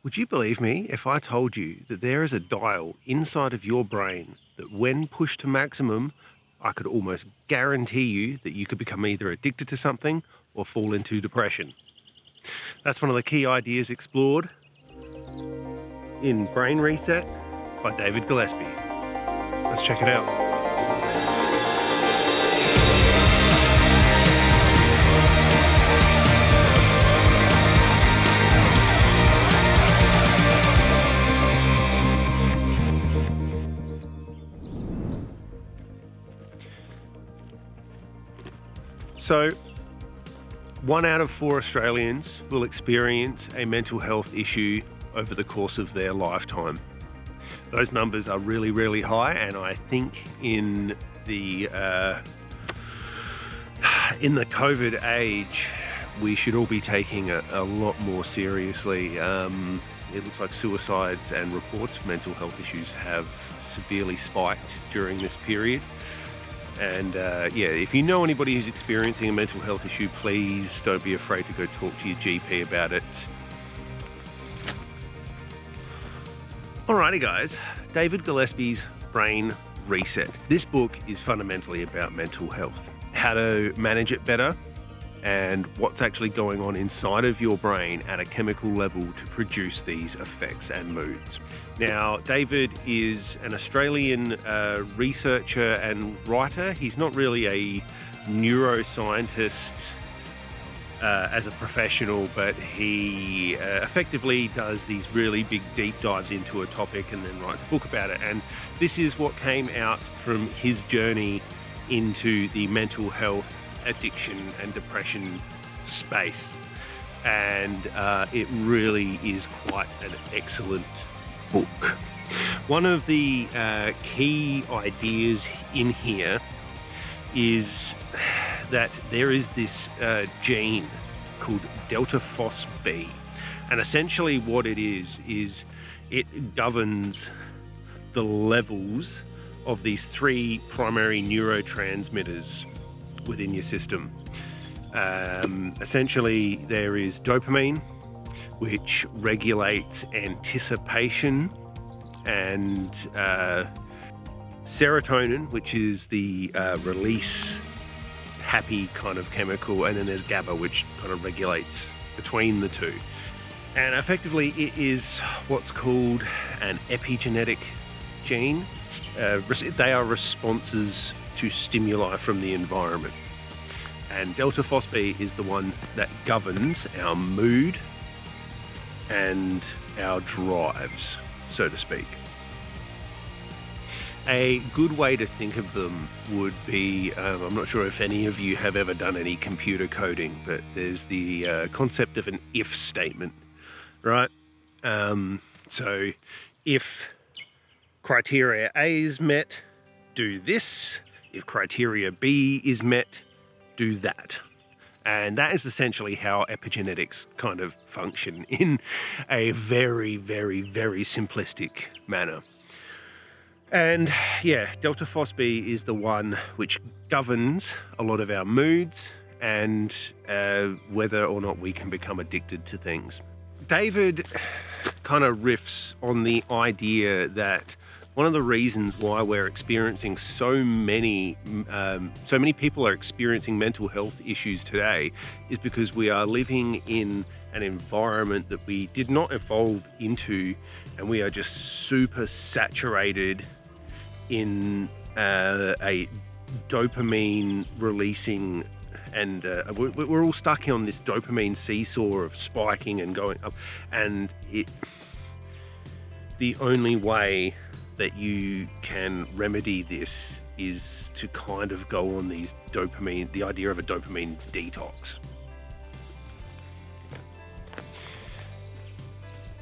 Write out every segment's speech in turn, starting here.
Would you believe me if I told you that there is a dial inside of your brain that when pushed to maximum, I could almost guarantee you that you could become either addicted to something or fall into depression? That's one of the key ideas explored in Brain Reset by David Gillespie. Let's check it out. So, 1 out of 4 Australians will experience a mental health issue over the course of their lifetime. Those numbers are really, really high, and I think in the COVID age, we should all be taking a lot more seriously. It looks like suicides and reports of mental health issues have severely spiked during this period. And if you know anybody who's experiencing a mental health issue, please don't be afraid to go talk to your GP about it. Alrighty guys, David Gillespie's Brain Reset. This book is fundamentally about mental health, how to manage it better, and what's actually going on inside of your brain at a chemical level to produce these effects and moods. Now, David is an Australian researcher and writer. He's not really a neuroscientist as a professional, but he effectively does these really big deep dives into a topic and then writes a book about it. And this is what came out from his journey into the mental health, addiction and depression space. And it really is quite an excellent book. One of the key ideas in here is that there is this gene called delta phos B, and essentially what it is it governs the levels of these 3 primary neurotransmitters within your system. Essentially, there is dopamine, which regulates anticipation, and serotonin, which is the release happy kind of chemical, and then there's GABA, which kind of regulates between the two. And effectively, it is what's called an epigenetic gene. They are responses to stimuli from the environment. And delta phos B is the one that governs our mood and our drives, so to speak. A good way to think of them would be, I'm not sure if any of you have ever done any computer coding, but there's the concept of an if statement, right? So if criteria A is met, do this. If criteria B is met, do that. And that is essentially how epigenetics kind of function in a very, very, very simplistic manner. And yeah, delta phos B is the one which governs a lot of our moods and whether or not we can become addicted to things. David kind of riffs on the idea that one of the reasons why we're experiencing so many people are experiencing mental health issues today is because we are living in an environment that we did not evolve into, and we are just super saturated in a dopamine releasing, and we're all stuck on this dopamine seesaw of spiking and going up, and the only way that you can remedy this is to kind of go on the idea of a dopamine detox.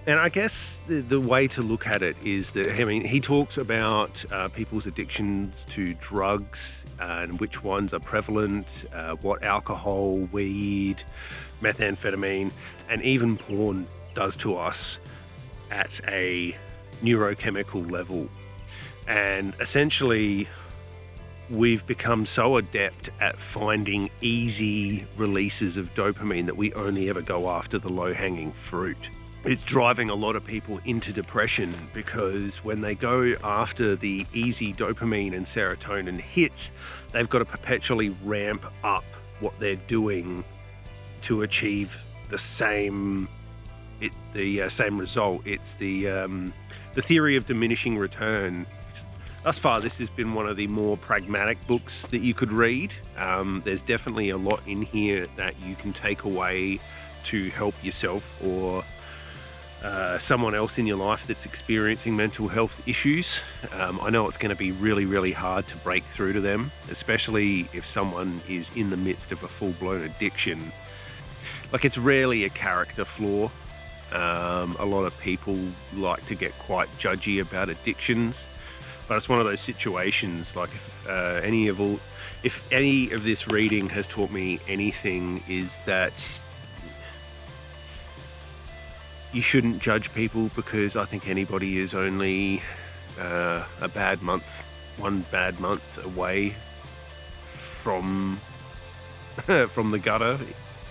And I guess the way to look at it is that, I mean, he talks about people's addictions to drugs and which ones are prevalent, what alcohol, weed, methamphetamine, and even porn does to us at a neurochemical level. And essentially, we've become so adept at finding easy releases of dopamine that we only ever go after the low-hanging fruit. it's driving a lot of people into depression, because when they go after the easy dopamine and serotonin hits, they've got to perpetually ramp up what they're doing to achieve the same same result. It's the theory of diminishing return. Thus far, this has been one of the more pragmatic books that you could read. There's definitely a lot in here that you can take away to help yourself or someone else in your life that's experiencing mental health issues. I know it's going to be really, really hard to break through to them, especially if someone is in the midst of a full-blown addiction. Like, it's rarely a character flaw. A lot of people like to get quite judgy about addictions, but it's one of those situations, like, if any of this reading has taught me anything, is that you shouldn't judge people, because I think anybody is only one bad month away from from the gutter.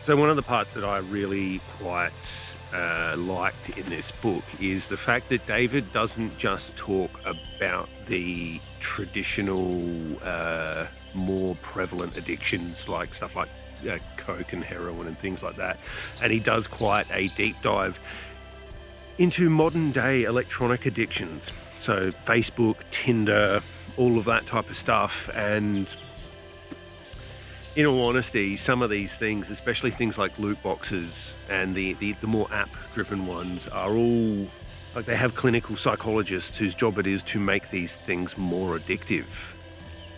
So one of the parts that I really quite liked in this book is the fact that David doesn't just talk about the traditional, more prevalent addictions, like stuff like coke and heroin and things like that, and he does quite a deep dive into modern day electronic addictions, so Facebook, Tinder, all of that type of stuff. And in all honesty, some of these things, especially things like loot boxes and the more app driven ones, are all like, they have clinical psychologists whose job it is to make these things more addictive.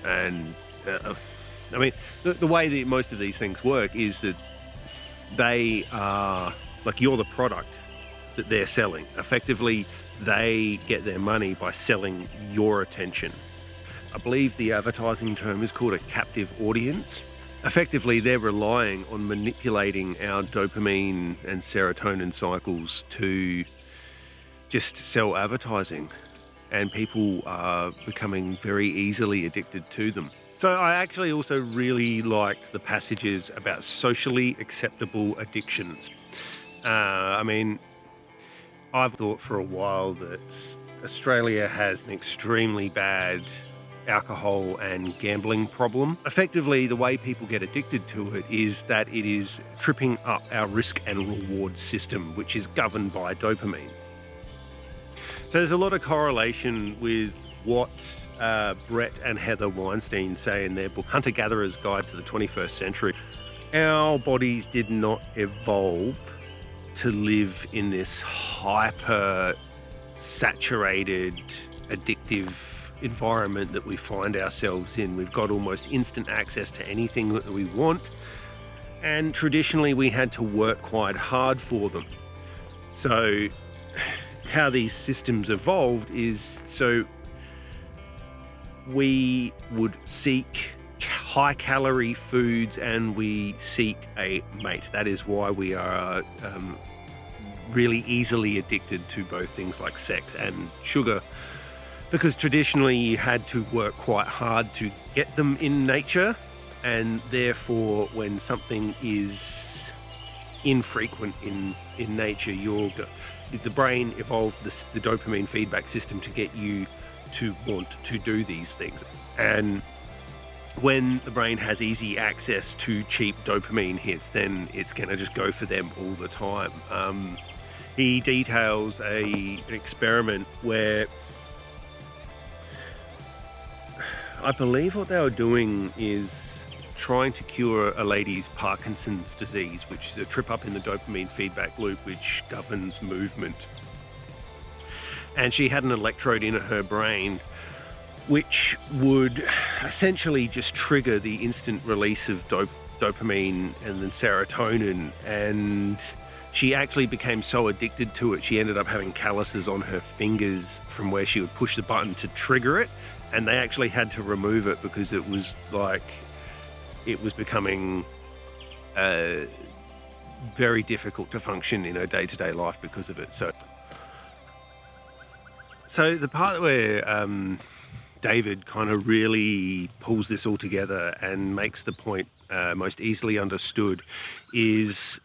And I mean, the way that most of these things work is that they are like, you're the product that they're selling. Effectively, they get their money by selling your attention. I believe the advertising term is called a captive audience. Effectively, they're relying on manipulating our dopamine and serotonin cycles to just sell advertising, and people are becoming very easily addicted to them. So I actually also really liked the passages about socially acceptable addictions. I mean, I've thought for a while that Australia has an extremely bad alcohol and gambling problem. Effectively, the way people get addicted to it is that it is tripping up our risk and reward system, which is governed by dopamine. So there's a lot of correlation with what Brett and Heather Weinstein say in their book, Hunter-Gatherer's Guide to the 21st Century. Our bodies did not evolve to live in this hyper saturated, addictive environment that we find ourselves in. We've got almost instant access to anything that we want, and traditionally we had to work quite hard for them. So how these systems evolved is, so we would seek high calorie foods and we seek a mate. That is why we are really easily addicted to both things like sex and sugar, because traditionally you had to work quite hard to get them in nature, and therefore when something is infrequent in nature, the brain evolved the dopamine feedback system to get you to want to do these things. And when the brain has easy access to cheap dopamine hits, then it's going to just go for them all the time. He details an experiment where I believe what they were doing is trying to cure a lady's Parkinson's disease, which is a trip up in the dopamine feedback loop which governs movement. And she had an electrode in her brain which would essentially just trigger the instant release of dopamine and then serotonin, and she actually became so addicted to it she ended up having calluses on her fingers from where she would push the button to trigger it, and they actually had to remove it because it was becoming very difficult to function in her day-to-day life because of it. So the part where David kind of really pulls this all together and makes the point most easily understood is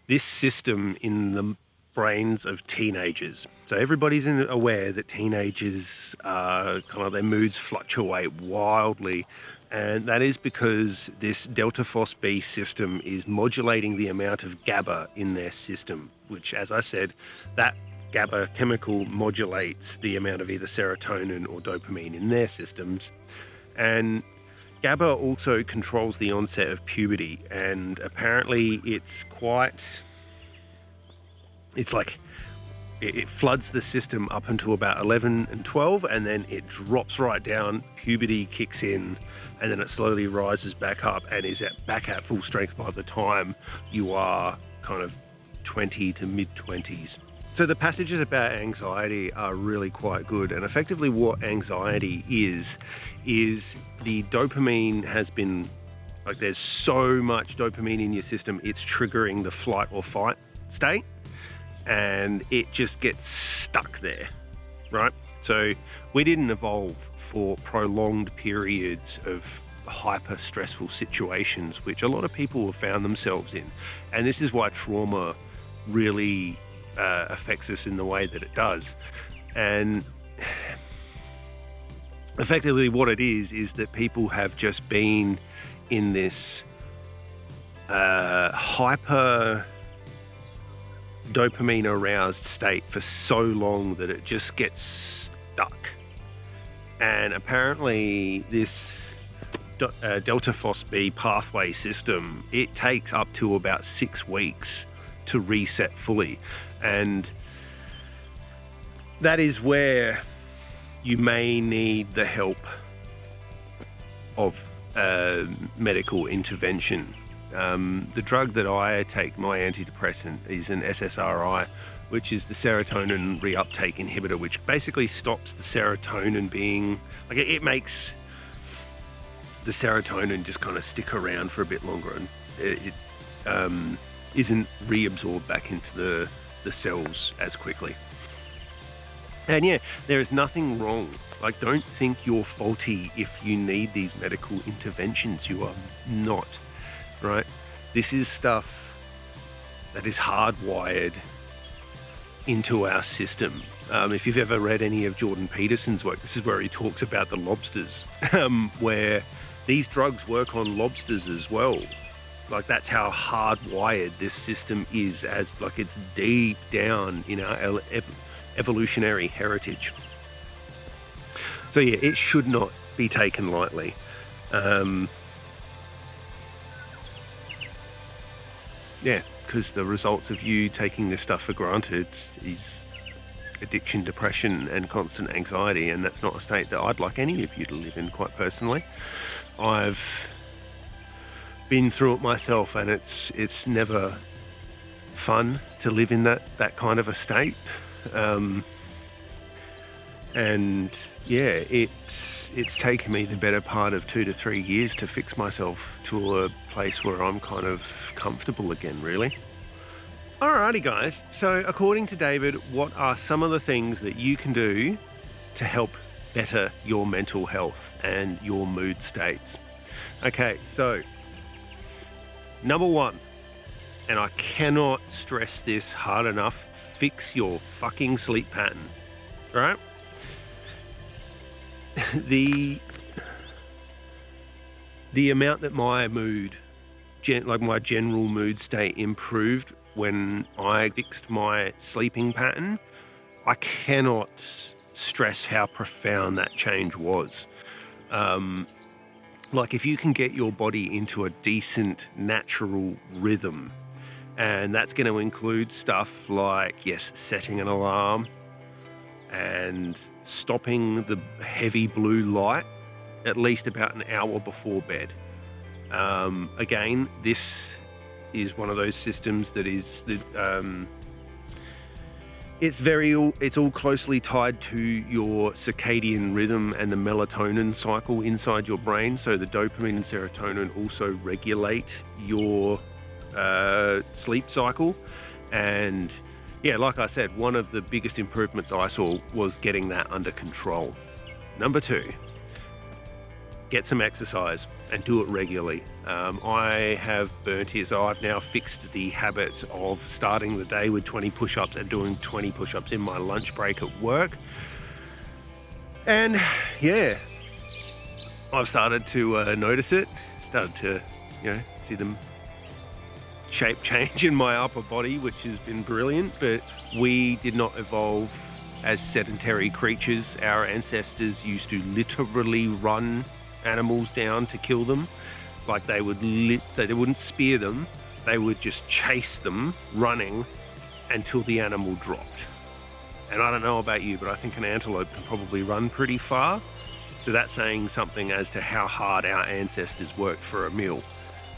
this system in the brains of teenagers. So everybody's aware that teenagers kind of their moods fluctuate wildly, and that is because this delta phos-B system is modulating the amount of GABA in their system, which, as I said, that GABA chemical modulates the amount of either serotonin or dopamine in their systems. And GABA also controls the onset of puberty, and apparently it floods the system up until about 11 and 12, and then it drops right down, puberty kicks in, and then it slowly rises back up and is back at full strength by the time you are kind of 20 to mid-20s. So the passages about anxiety are really quite good, and effectively what anxiety is the dopamine has been, like, there's so much dopamine in your system, it's triggering the flight or fight state, and it just gets stuck there, right? So we didn't evolve for prolonged periods of hyper stressful situations, which a lot of people have found themselves in, and this is why trauma really affects us in the way that it does. And effectively what it is that people have just been in this hyper dopamine aroused state for so long that it just gets stuck. And apparently this delta phos-B pathway system, it takes up to about 6 weeks to reset fully, and that is where you may need the help of medical intervention. The drug that I take, my antidepressant, is an SSRI, which is the serotonin reuptake inhibitor, which basically stops the serotonin being, like, it makes the serotonin just kind of stick around for a bit longer, and it isn't reabsorbed back into the cells as quickly. And yeah, there is nothing wrong. Like, don't think you're faulty if you need these medical interventions. You are not, right? This is stuff that is hardwired into our system. If you've ever read any of Jordan Peterson's work, this is where he talks about the lobsters, where these drugs work on lobsters as well. Like, that's how hardwired this system is, as like it's deep down in our evolutionary heritage. So yeah, it should not be taken lightly. Yeah, because the results of you taking this stuff for granted is addiction, depression, and constant anxiety, and that's not a state that I'd like any of you to live in, quite personally. I've been through it myself, and it's never fun to live in that kind of a state. And yeah, it's taken me the better part of 2 to 3 years to fix myself to a place where I'm kind of comfortable again, really. Alrighty guys, so according to David, what are some of the things that you can do to help better your mental health and your mood states? Okay, so number 1, and I cannot stress this hard enough, fix your fucking sleep pattern, right? The amount that my mood, my general mood state improved when I fixed my sleeping pattern, I cannot stress how profound that change was. Like, if you can get your body into a decent natural rhythm, and that's going to include stuff like, yes, setting an alarm and stopping the heavy blue light at least about an hour before bed. Again, this is one of those systems that is it's all closely tied to your circadian rhythm and the melatonin cycle inside your brain. So the dopamine and serotonin also regulate your sleep cycle. And yeah, like I said, one of the biggest improvements I saw was getting that under control. Number 2, get some exercise and do it regularly. I have burnt here, so I've now fixed the habit of starting the day with 20 push-ups and doing 20 push-ups in my lunch break at work. And yeah, I've started to notice it, started to, see them shape change in my upper body, which has been brilliant. But we did not evolve as sedentary creatures. Our ancestors used to literally run animals down to kill them. Like they wouldn't spear them, they would just chase them running until the animal dropped. And I don't know about you, but I think an antelope can probably run pretty far. So that's saying something as to how hard our ancestors worked for a meal.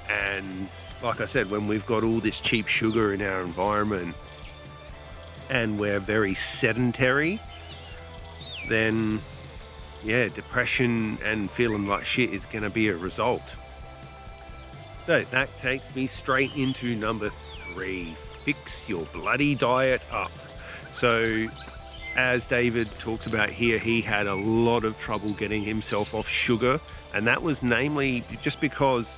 And like I said, when we've got all this cheap sugar in our environment and we're very sedentary, then yeah, depression and feeling like shit is going to be a result. So that takes me straight into number 3, fix your bloody diet up. So as David talks about here, he had a lot of trouble getting himself off sugar, and that was namely just because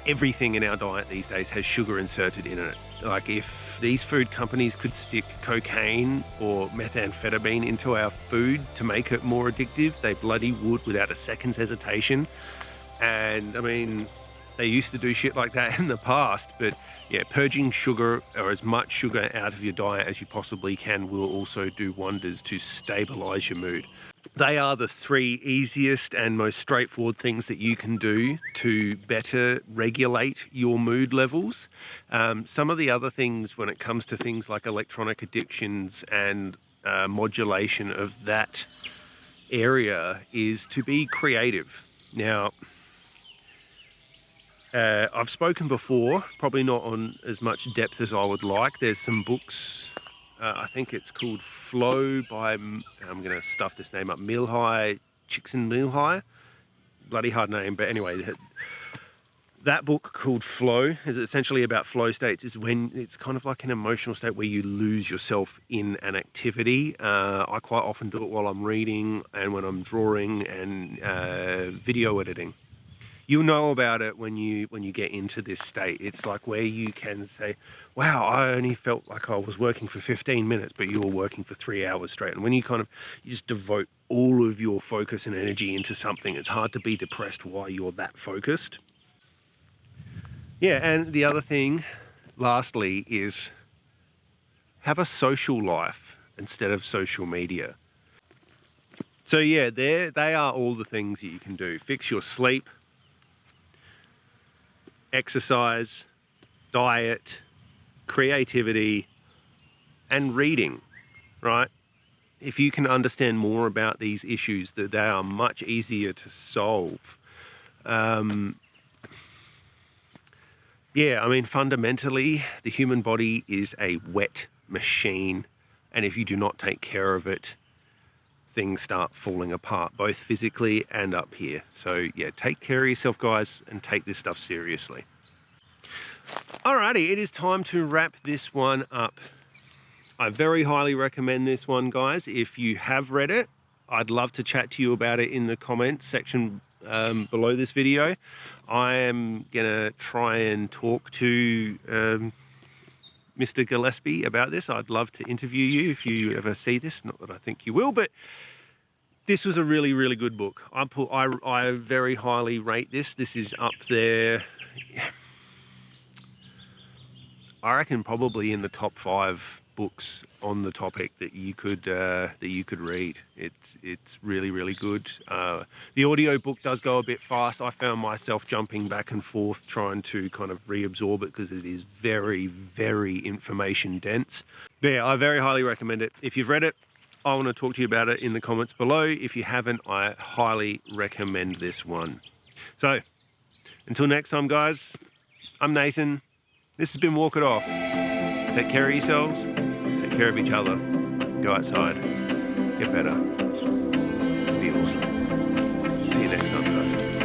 everything in our diet these days has sugar inserted in it. Like if these food companies could stick cocaine or methamphetamine into our food to make it more addictive, they bloody would without a second's hesitation. And I mean, they used to do shit like that in the past, but yeah, purging sugar or as much sugar out of your diet as you possibly can will also do wonders to stabilize your mood. They are the 3 easiest and most straightforward things that you can do to better regulate your mood levels. Some of the other things when it comes to things like electronic addictions and modulation of that area is to be creative. Now, I've spoken before, probably not on as much depth as I would like. There's some books, I think it's called Flow by, I'm going to stuff this name up, Csikszentmihalyi. Bloody hard name, but anyway, that book called Flow is essentially about flow states. Is when it's kind of like an emotional state where you lose yourself in an activity. I quite often do it while I'm reading and when I'm drawing and video editing. You'll know about it when you get into this state. It's like where you can say, wow, I only felt like I was working for 15 minutes, but you were working for 3 hours straight. And when you just devote all of your focus and energy into something, it's hard to be depressed while you're that focused. Yeah, and the other thing, lastly, is have a social life instead of social media. So yeah, they are all the things that you can do. Fix your sleep, exercise, diet, creativity, and reading, right? If you can understand more about these issues, that they are much easier to solve. Yeah, I mean, fundamentally, the human body is a wet machine, and if you do not take care of it, things start falling apart, both physically and up here. So yeah, take care of yourself, guys, and take this stuff seriously. Alrighty, it is time to wrap this one up. I very highly recommend this one, guys. If you have read it, I'd love to chat to you about it in the comments section below this video. I am gonna try and talk to Mr. Gillespie about this. I'd love to interview you if you ever see this. Not that I think you will, but this was a really, really good book. I very highly rate this. This is up there. I reckon probably in the top 5 books on the topic that you could read. It's really, really good. The audio book does go a bit fast. I found myself jumping back and forth trying to kind of reabsorb it because it is very, very information dense. But yeah, I very highly recommend it. If you've read it, I want to talk to you about it in the comments below. If you haven't, I highly recommend this one. So until next time, guys, I'm Nathan. This has been Walk It Off. Take care of yourselves, take care of each other, go outside, get better, be awesome. See you next time, guys.